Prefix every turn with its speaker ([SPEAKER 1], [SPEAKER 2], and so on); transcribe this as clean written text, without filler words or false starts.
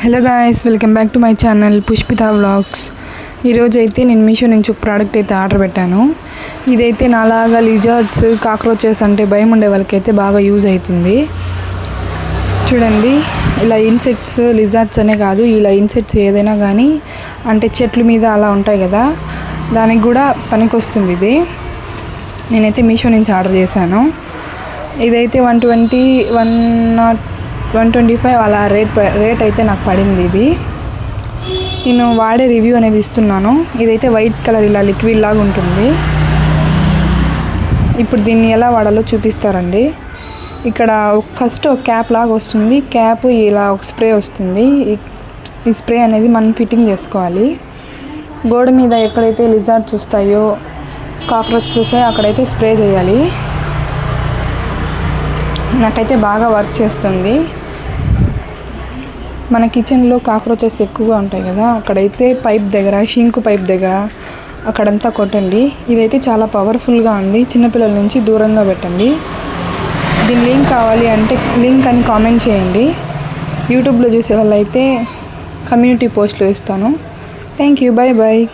[SPEAKER 1] Hello guys, welcome back to my channel Pushpita vlogs. ఈరోజు అయితే నేను మీషో నుంచి ఒక ప్రోడక్ట్ అయితే ఆర్డర్ పెట్టాను. ఇదైతే నాలాగా లిజర్డ్స్, కాక్రోచెస్ అంటే భయం ఉండే వాళ్ళకైతే బాగా యూజ్ అవుతుంది. చూడండి, ఇలా ఇన్సెక్ట్స్, లిజర్డ్స్ అనే కాదు, ఇలా ఇన్సెక్ట్స్ ఏదైనా కానీ అంటే చెట్ల మీద అలా ఉంటాయి కదా, దానికి కూడా పనికొస్తుంది ఇది. నేనైతే మీషో నుంచి ఆర్డర్ చేశాను. ఇదైతే 125 అలా రేట్ అయితే నాకు పడింది. ఇది నేను వాడే రివ్యూ అనేది ఇస్తున్నాను. ఇదైతే వైట్ కలర్ ఇలా లిక్విడ్ లాగా ఉంటుంది. ఇప్పుడు దీన్ని ఎలా వాడాలో చూపిస్తారండి. ఇక్కడ ఫస్ట్ ఒక క్యాప్ లాగా వస్తుంది. క్యాప్ ఇలా ఒక స్ప్రే వస్తుంది. ఈ స్ప్రే అనేది మనం ఫిట్టింగ్ చేసుకోవాలి. గోడ మీద ఎక్కడైతే లిజార్డ్స్ వస్తాయో, కాక్రోచెస్ వస్తాయో అక్కడైతే స్ప్రే చేయాలి. నాకైతే బాగా వర్క్ చేస్తుంది. మన కిచెన్లో కాక్రోచెస్ ఎక్కువగా ఉంటాయి కదా, అక్కడైతే పైప్ దగ్గర, షింక్ పైప్ దగ్గర అక్కడంతా కొట్టండి. ఇదైతే చాలా పవర్ఫుల్గా ఉంది. చిన్నపిల్లల నుంచి దూరంగా పెట్టండి. దీని లింక్ కావాలి అంటే లింక్ అని కామెంట్ చేయండి. యూట్యూబ్లో చూసే వాళ్ళైతే కమ్యూనిటీ పోస్ట్లో ఇస్తాను. Thank you, bye bye.